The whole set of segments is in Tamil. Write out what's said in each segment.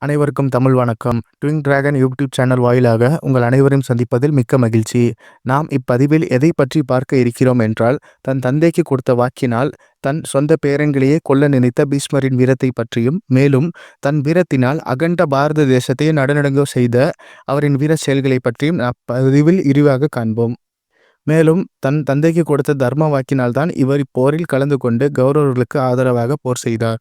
அனைவருக்கும் தமிழ் வணக்கம். ட்விங் டிராகன் யூடியூப் சேனல் வாயிலாக உங்கள் அனைவரையும் சந்திப்பதில் மிக்க மகிழ்ச்சி. நாம் இப்பதிவில் எதை பற்றி பார்க்க இருக்கிறோம் என்றால், தன் தந்தைக்கு கொடுத்த வாக்கினால் தன் சொந்த பேரன்களையே கொல்ல நினைத்த பீஷ்மரின் வீரத்தை பற்றியும், மேலும் தன் வீரத்தினால் அகண்ட பாரத தேசத்தையே நடுநடுங்க செய்த அவரின் வீர செயல்களை பற்றியும் அப்பதிவில் விரிவாக காண்போம். மேலும் தன் தந்தைக்கு கொடுத்த தர்ம வாக்கினால்தான் இவர் இப்போரில் கலந்து கொண்டு கௌரவர்களுக்கு ஆதரவாக போர் செய்தார்.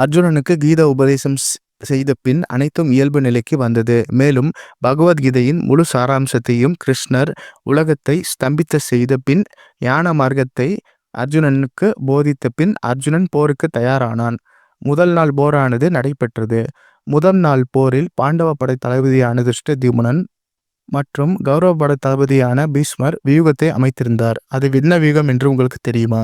அர்ஜுனனுக்கு கீத உபதேசம் செய்த பின் அனைத்தும் இயல்பு நிலைக்கு வந்தது. மேலும் பகவத்கீதையின் முழு சாராம்சத்தையும் கிருஷ்ணர் உலகத்தை ஸ்தம்பித்த செய்த பின் ஞான மார்க்கத்தை அர்ஜுனனுக்கு போதித்த பின் அர்ஜுனன் போருக்கு தயாரானான். முதல் நாள் போரானது நடைபெற்றது. முதல் நாள் போரில் பாண்டவ படை தளபதியான திருஷ்டத்யும்னன் மற்றும் கௌரவ படை தளபதியான பீஷ்மர் வியூகத்தை அமைத்திருந்தார். அது என்ன வியூகம் என்று உங்களுக்கு தெரியுமா?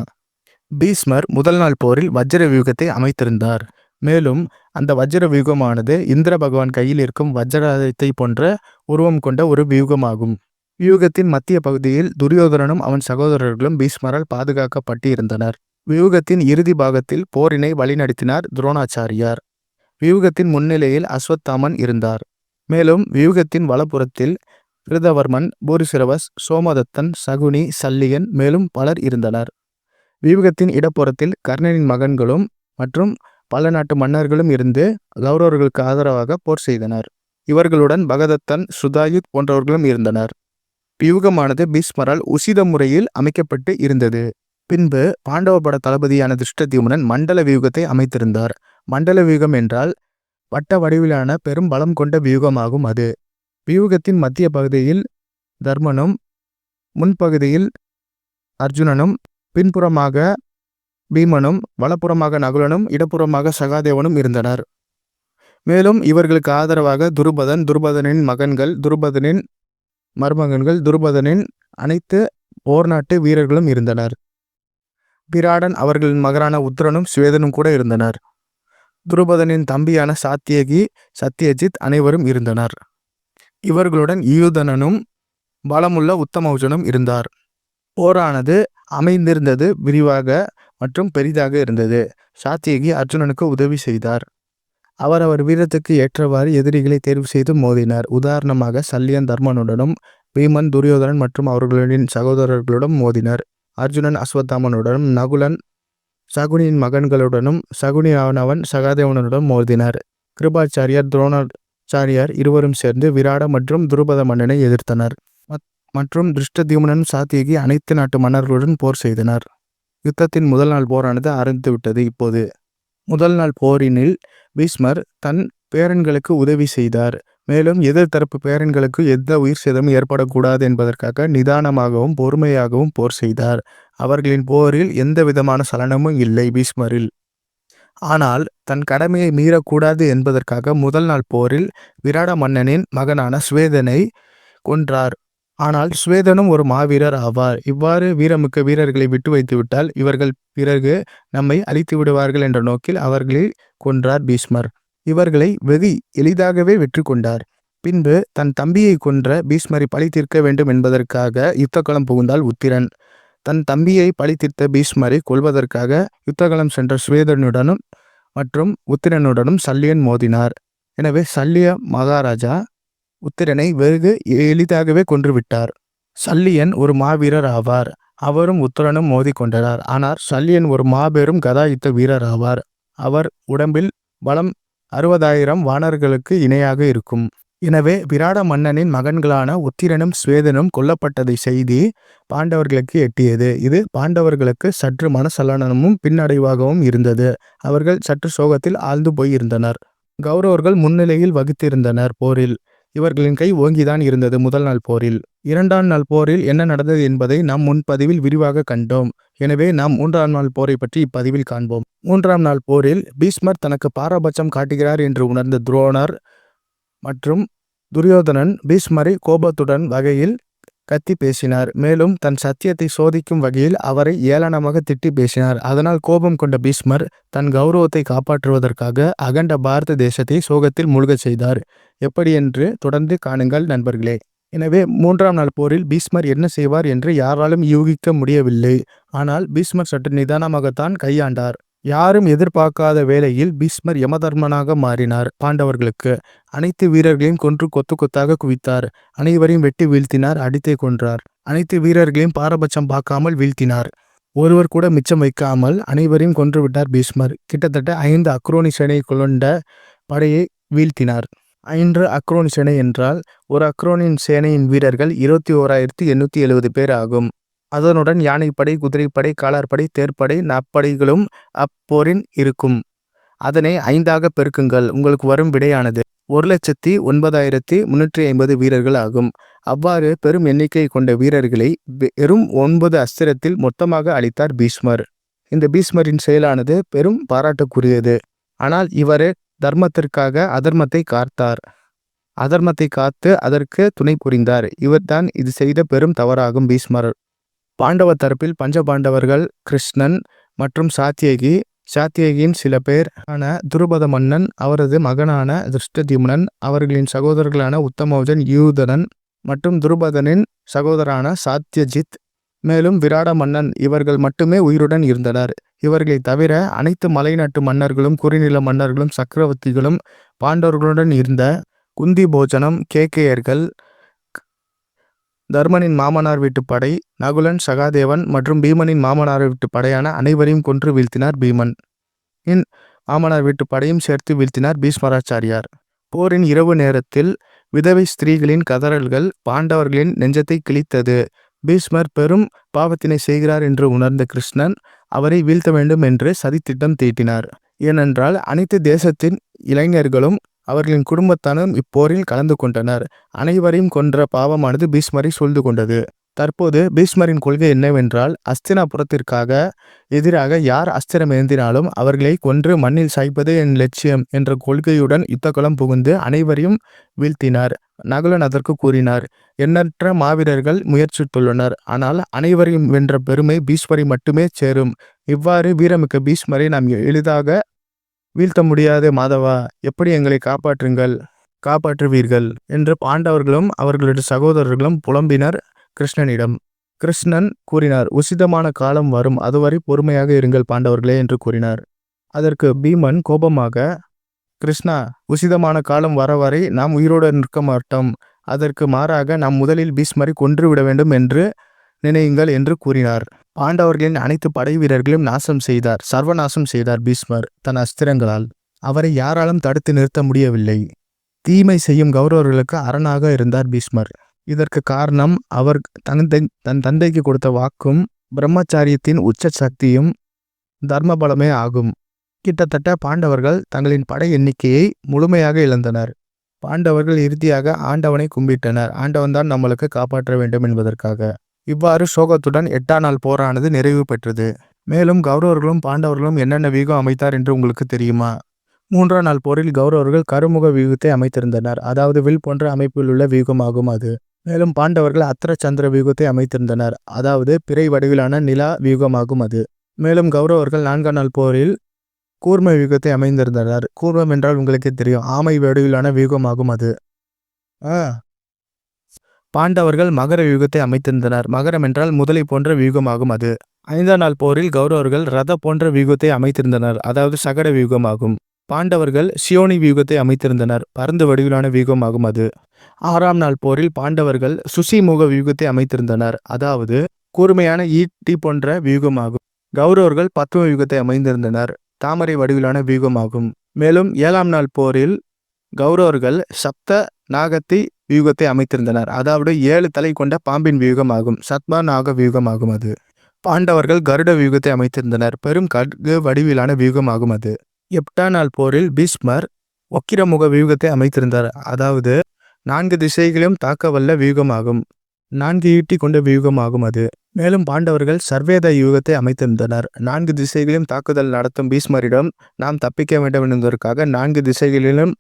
பீஷ்மர் முதல் நாள் போரில் வஜ்ர வியூகத்தை அமைத்திருந்தார். மேலும் அந்த வஜ்ர வியூகமானது இந்திர பகவான் கையில் இருக்கும் வஜ்ராயுதத்தை போன்ற உருவம் கொண்ட ஒரு வியூகமாகும். வியூகத்தின் மத்திய பகுதியில் துரியோதனனும் அவன் சகோதரர்களும் பீஷ்மரால் பாதுகாக்கப்பட்டு இருந்தனர். வியூகத்தின் இறுதி பாகத்தில் போரினை வழிநடத்தினார் துரோணாச்சாரியார். வியூகத்தின் முன்னிலையில் அஸ்வத்தாமன் இருந்தார். மேலும் வியூகத்தின் வலப்புறத்தில் கிருதவர்மன், பூரிசிரவஸ், சோமதத்தன், சகுனி, சல்லியன் மேலும் பலர் இருந்தனர். வியூகத்தின் இடப்புறத்தில் கர்ணனின் மகன்களும் மற்றும் பல நாட்டு மன்னர்களும் இருந்து கௌரவர்களுக்கு ஆதரவாக போர் செய்தனர். இவர்களுடன் பகதத்தன், சுதாயுத் போன்றவர்களும் இருந்தனர். வியூகமானது பீஷ்மரால் உசித முறையில் அமைக்கப்பட்டு இருந்தது. பின்பு பாண்டவ பட தளபதியான திருஷ்டத்யும்னன் மண்டல வியூகத்தை அமைத்திருந்தார். மண்டல வியூகம் என்றால் வட்ட வடிவிலான பெரும் பலம் கொண்ட வியூகமாகும். அது வியூகத்தின் மத்திய பகுதியில் தர்மனும், முன்பகுதியில் அர்ஜுனனும், பின்புறமாக பீமனும், வலப்புறமாக நகுலனும், இடப்புறமாக சகாதேவனும் இருந்தனர். மேலும் இவர்களுக்கு ஆதரவாக துருபதன், துருபதனின் மகன்கள், துருபதனின் மருமகன்கள், துருபதனின் அனைத்து போர்நாட்டு வீரர்களும் இருந்தனர். விராடன், அவர்களின் மகரான உத்திரனும் சுவேதனும் கூட இருந்தனர். துருபதனின் தம்பியான சாத்தியகி, சத்யஜித் அனைவரும் இருந்தனர். இவர்களுடன் யூதனனும் பலமுள்ள உத்தமௌஜனும் இருந்தார். போரானது அமைந்திருந்தது விரிவாக மற்றும் பெரிதாக இருந்தது. சாத்தியகி அர்ஜுனனுக்கு உதவி செய்தார். அவர் வீரத்துக்கு ஏற்றவாறு எதிரிகளை தேர்வு செய்து மோதினார். உதாரணமாக சல்லியன் தர்மனுடனும், பீமன் துரியோதனன் மற்றும் அவர்களின் சகோதரர்களுடன் மோதினர். அர்ஜுனன் அஸ்வத்தாமனுடனும், நகுலன் சகுனியின் மகன்களுடனும், சகுனியானவன் சகாதேவனுடன் மோதினர். கிருபாச்சாரியார், துரோணாச்சாரியார் இருவரும் சேர்ந்து விராட மற்றும் துருபத மன்னனை எதிர்த்தனர். மற்றும் திருஷ்டத்யும்னன், சாத்தியகி அனைத்து நாட்டு மன்னர்களுடன் போர் செய்தனர். யுத்தத்தின் முதல் நாள் போரானது ஆரம்பித்துவிட்டது. இப்போது முதல் நாள் போரினில் பீஷ்மர் தன் பேரன்களுக்கு உதவி செய்தார். மேலும் எதிர்த்தரப்பு பேரன்களுக்கு எந்த உயிர் சேதமும் ஏற்படக்கூடாது என்பதற்காக நிதானமாகவும் பொறுமையாகவும் போர் செய்தார். அவர்களின் போரில் எந்த விதமான சலனமும் இல்லை பீஷ்மரில். ஆனால் தன் கடமையை மீறக்கூடாது என்பதற்காக முதல் நாள் போரில் விராட மன்னனின் மகனான சுவேதனை கொன்றார். ஆனால் சுவேதனும் ஒரு மாவீரர் ஆவார். இவ்வாறு வீரமிக்க வீரர்களை விட்டு வைத்துவிட்டால் இவர்கள் பிறகு நம்மை அழித்து விடுவார்கள் என்ற நோக்கில் அவர்களை கொன்றார் பீஷ்மர். இவர்களை வெகு எளிதாகவே வெற்றி கொண்டார். பின்பு தன் தம்பியை கொன்ற பீஷ்மரை பழி தீர்க்க வேண்டும் என்பதற்காக யுத்தகளம் புகுந்தால் உத்திரன். தன் தம்பியை பழி தீர்த்த பீஷ்மரை கொல்வதற்காக யுத்தகளம் சென்ற சுவேதனுடனும் மற்றும் உத்திரனுடனும் சல்லியன் மோதினார். எனவே சல்லிய மகாராஜா உத்திரனை வெகு எளிதாகவே கொன்றுவிட்டார். சல்லியன் ஒரு மாவீரர் ஆவார். அவரும் உத்திரனும் மோதி கொண்டனர். ஆனால் சல்லியன் ஒரு மாபெரும் கதாயுத்த வீரர் ஆவார். அவர் உடம்பில் பலம் 60,000 வானர்களுக்கு இணையாக இருக்கும். எனவே விராட மன்னனின் மகன்களான உத்திரனும் சுவேதனும் கொல்லப்பட்டதை செய்தி பாண்டவர்களுக்கு எட்டியது. இது பாண்டவர்களுக்கு சற்று மனசலனமும் பின்னடைவாகவும் இருந்தது. அவர்கள் சற்று சோகத்தில் ஆழ்ந்து போயிருந்தனர். கௌரவர்கள் முன்னிலையில் வகித்திருந்தனர் போரில். இவர்களின் கை ஓங்கிதான் இருந்தது முதல் நாள் போரில். இரண்டாம் நாள் போரில் என்ன நடந்தது என்பதை நாம் முன்பதிவில் விரிவாக கண்டோம். எனவே நாம் மூன்றாம் நாள் போரை பற்றி இப்பதிவில் காண்போம். மூன்றாம் நாள் போரில் பீஷ்மர் தனக்கு பாரபட்சம் காட்டுகிறார் என்று உணர்ந்த துரோணர் மற்றும் துரியோதனன் பீஷ்மரை கோபத்துடன் வகையில் கத்தி பேசினார். மேலும் தன் சத்தியத்தை சோதிக்கும் வகையில் அவரை ஏளனமாக திட்டி பேசினார். அதனால் கோபம் கொண்ட பீஷ்மர் தன் கௌரவத்தை காப்பாற்றுவதற்காக அகண்ட பாரத தேசத்தை சோகத்தில் மூழ்கச் செய்தார். எப்படி என்று தொடர்ந்து காணுங்கள் நண்பர்களே. எனவே மூன்றாம் நாள் போரில் பீஷ்மர் என்ன செய்வார் என்று யாராலும் யூகிக்க முடியவில்லை. ஆனால் பீஷ்மர் சற்று நிதானமாகத்தான் கையாண்டார். யாரும் எதிர்பார்க்காத வேளையில் பீஷ்மர் யமதர்மனாக மாறினார். பாண்டவர்களுக்கு அனைத்து வீரர்களையும் கொன்று கொத்து கொத்தாக குவித்தார். அனைவரையும் வெட்டி வீழ்த்தினார். அடித்தே கொன்றார். அனைத்து வீரர்களையும் பாரபட்சம் பார்க்காமல் வீழ்த்தினார். ஒருவர் கூட மிச்சம் வைக்காமல் அனைவரையும் கொன்று விட்டார் பீஷ்மர். கிட்டத்தட்ட 5 அக்ரோனி சேனை கொண்ட படையை வீழ்த்தினார். 5 அக்ரோனி சேனை என்றால் ஒரு அக்ரோனின் சேனையின் வீரர்கள் 21,870 பேர் ஆகும். அதனுடன் யானைப்படை, குதிரைப்படை, காலாட்படை, தேர்ப்படை, நப்படைகளும் அப்போரின் இருக்கும். அதனை 5ஆக பெருக்குங்கள். உங்களுக்கு வரும் விடையானது 1,09,350 வீரர்கள் ஆகும். அவ்வாறு பெரும் எண்ணிக்கை கொண்ட வீரர்களை வெறும் 9 அஸ்திரத்தில் மொத்தமாக அளித்தார் பீஷ்மர். இந்த பீஷ்மரின் செயலானது பெரும் பாராட்டுக்குரியது. ஆனால் இவர் தர்மத்திற்காக அதர்மத்தை காத்தார். அதர்மத்தை காத்து அதற்கு துணை புரிந்தார். இவர்தான் இது செய்த பெரும் தவறாகும் பீஷ்மர். பாண்டவ தரப்பில் பஞ்சபாண்டவர்கள் கிருஷ்ணன் மற்றும் சாத்தியகி. சாத்தியகியின் சில பேர் ஆன துருபத மன்னன், அவரது மகனான திருஷ்டத்யும்னன், அவர்களின் சகோதரர்களான உத்தமௌஜன், யூதனன் மற்றும் துருபதனின் சகோதரான சாத்தியஜித், மேலும் விராட மன்னன் இவர்கள் மட்டுமே உயிருடன் இருந்தனர். இவர்களை தவிர அனைத்து மலைநாட்டு மன்னர்களும் குறுநில மன்னர்களும் சக்கரவர்த்திகளும் பாண்டவர்களுடன் இருந்த குந்தி போஜனம், கேகேயர்கள், தர்மனின் மாமனார் வீட்டு படை, நகுலன், சகாதேவன் மற்றும் பீமனின் மாமனார் வீட்டு படையான அனைவரையும் கொன்று வீழ்த்தினார் பீமன். மாமனார் வீட்டு படையும் சேர்த்து வீழ்த்தினார் பீஷ்மராச்சாரியார். போரின் இரவு நேரத்தில் விதவை ஸ்திரீகளின் கதறல்கள் பாண்டவர்களின் நெஞ்சத்தை கிழித்தது. பீஷ்மர் பெரும் பாவத்தினை செய்கிறார் என்று உணர்ந்த கிருஷ்ணன் அவரை வீழ்த்த வேண்டும் என்று சதித்திட்டம் தீட்டினார். ஏனென்றால் அனைத்து தேசத்தின் இளைஞர்களும் அவர்களின் குடும்பத்தாரும் இப்போரில் கலந்து கொண்டனர். அனைவரையும் கொன்ற பாவமானது பீஷ்மரை சூழ்ந்து கொண்டது. தற்போது பீஷ்மரின் கொள்கை என்னவென்றால், அஸ்தினாபுரத்திற்காக எதிராக யார் அஸ்திரம் ஏந்தினாலும் அவர்களை கொன்று மண்ணில் சாய்ப்பது என் லட்சியம் என்ற கொள்கையுடன் யுத்தகளம் புகுந்து அனைவரையும் வீழ்த்தினார். நகுலன் அதற்கு கூறினார், எண்ணற்ற மாவீரர்கள் முயற்சித்துள்ளனர். ஆனால் அனைவரையும் வென்ற பெருமை பீஷ்மரை மட்டுமே சேரும். இவ்வாறு வீரமிக்க பீஷ்மரை நாம் எளிதாக வீழ்த்த முடியாது. மாதவா, எப்படி எங்களை காப்பாற்றுவீர்கள் என்று பாண்டவர்களும் அவர்களுடைய சகோதரர்களும் புலம்பினர் கிருஷ்ணனிடம். கிருஷ்ணன் கூறினார், உசிதமான காலம் வரும், அதுவரை பொறுமையாக இருங்கள் பாண்டவர்களே என்று கூறினார். அதற்கு பீமன் கோபமாக, கிருஷ்ணா, உசிதமான காலம் வர வரை நாம் உயிரோடு நிற்க மாட்டோம். அதற்கு மாறாக நாம் முதலில் பீஷ்மரை கொன்றுவிட வேண்டும் என்று நினையுங்கள் என்று கூறினார். பாண்டவர்களின் அனைத்து படை வீரர்களையும் சர்வநாசம் செய்தார் பீஷ்மர் தன் அஸ்திரங்களால். அவரை யாராலும் தடுத்து நிறுத்த முடியவில்லை. தீமை செய்யும் கௌரவர்களுக்கு அரணாக இருந்தார் பீஷ்மர். இதற்கு காரணம் அவர் தன் தந்தைக்கு கொடுத்த வாக்கும் பிரம்மச்சாரியத்தின் உச்ச சக்தியும் தர்ம பலமே ஆகும். கிட்டத்தட்ட பாண்டவர்கள் தங்களின் படை எண்ணிக்கையை முழுமையாக இழந்தனர். பாண்டவர்கள் இறுதியாக ஆண்டவனை கும்பிட்டனர். ஆண்டவன்தான் நம்மளுக்கு காப்பாற்ற வேண்டும் என்பதற்காக. இவ்வாறு சோகத்துடன் 8ஆம் நாள் போரானது நிறைவு பெற்றது. மேலும் கௌரவர்களும் பாண்டவர்களும் என்னென்ன வியூகம் அமைத்தார் என்று உங்களுக்கு தெரியுமா? 3ஆம் நாள் போரில் கௌரவர்கள் கருமுக வியூகத்தை அமைத்திருந்தனர். அதாவது வில் போன்ற அமைப்பில் உள்ள வியூகமாகும் அது. மேலும் பாண்டவர்கள் அத்திர சந்திர வியூகத்தை அமைத்திருந்தனர். அதாவது பிறை வடிவிலான நிலா வியூகமாகும் அது. மேலும் கௌரவர்கள் 4ஆம் நாள் போரில் கூர்ம வியூகத்தை அமைந்திருந்தனர். கூர்மம் என்றால் உங்களுக்கே தெரியும், ஆமை வடிவிலான வியூகமாகும் அது. பாண்டவர்கள் மகர வியூகத்தை அமைத்திருந்தனர். மகரம் என்றால் முதலை போன்ற வியூகமாகும் அது. 5ஆம் நாள் போரில் கௌரவர்கள் ரத போன்ற வியூகத்தை அமைத்திருந்தனர். அதாவது சகட வியூகமாகும். பாண்டவர்கள் சியோனி வியூகத்தை அமைத்திருந்தனர். பரந்து வடிவிலான வியூகமாகும் அது. 6ஆம் நாள் போரில் பாண்டவர்கள் சுசிமுக வியூகத்தை அமைத்திருந்தனர். அதாவது கூர்மையான ஈட்டி போன்ற வியூகமாகும். கௌரவர்கள் பத்ம வியூகத்தை அமைந்திருந்தனர். தாமரை வடிவிலான வியூகமாகும். மேலும் 7ஆம் நாள் போரில் கௌரவர்கள் சப்த நாகத்தி வியூகத்தை அமைத்திருந்தனர். அதாவது 7 தலை கொண்ட பாம்பின் வியூகமாகும். சத்மா நாக வியூகமாகும் அது. பாண்டவர்கள் கருட வியூகத்தை அமைத்திருந்தனர். பெரும் கட்கு வடிவிலான வியூகமாகும் அது. 8ஆம் நாள் போரில் பீஷ்மர் வக்கிரமுக வியூகத்தை அமைத்திருந்தார். அதாவது 4 திசைகளையும் தாக்கவல்ல வியூகமாகும். 4 ஈட்டி கொண்ட வியூகமாகும் அது. மேலும் பாண்டவர்கள் சர்வேத யூகத்தை அமைத்திருந்தனர். 4 திசைகளையும் தாக்குதல் நடத்தும் பீஷ்மரிடம் நாம் தப்பிக்க வேண்டும் என்பதற்காக 4 திசைகளிலும்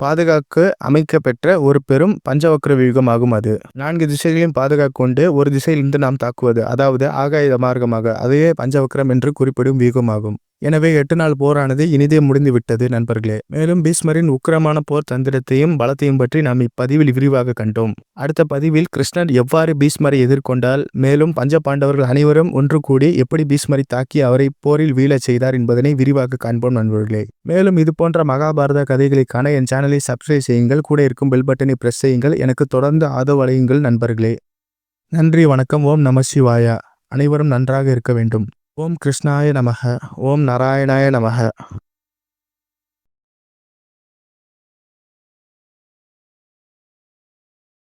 பாதுகாக்க அமைக்கப்பெற்ற ஒரு பெரும் பஞ்சவக்ர வியூகமாகும் அது. 4 திசைகளையும் பாதுகாக்க கொண்டு ஒரு திசையிலிருந்து நாம் தாக்குவது, அதாவது ஆகாய மார்க்கமாக, அதையே பஞ்சவக்ரம் என்று குறிப்பிடும் வியூகமாகும். எனவே 8 நாள் போரானது இனிதே முடிந்து விட்டது நண்பர்களே. மேலும் பீஷ்மரின் உக்கிரமான போர் தந்திரத்தையும் பலத்தையும் பற்றி நாம் இப்பதிவில் விரிவாக கண்டோம். அடுத்த பதிவில் கிருஷ்ணர் எவ்வாறு பீஷ்மரை எதிர்கொண்டால், மேலும் பஞ்ச பாண்டவர்கள் அனைவரும் ஒன்று கூடி எப்படி பீஷ்மரை தாக்கி அவரை போரில் வீழச் செய்தார் என்பதனை விரிவாக காண்போம் நண்பர்களே. மேலும் இது போன்ற மகாபாரத கதைகளை காண என் சேனலை சப்ஸ்கிரைப் செய்யுங்கள். கூட இருக்கும் பெல் பட்டனை பிரஸ் செய்யுங்கள். எனக்கு தொடர்ந்து ஆதரவு அளியுங்கள் நண்பர்களே. நன்றி, வணக்கம். ஓம் நம சிவாய. அனைவரும் நன்றாக இருக்க வேண்டும். ஓம் கிருஷ்ணாய நமக. ஓம் நாராயணாய நமக.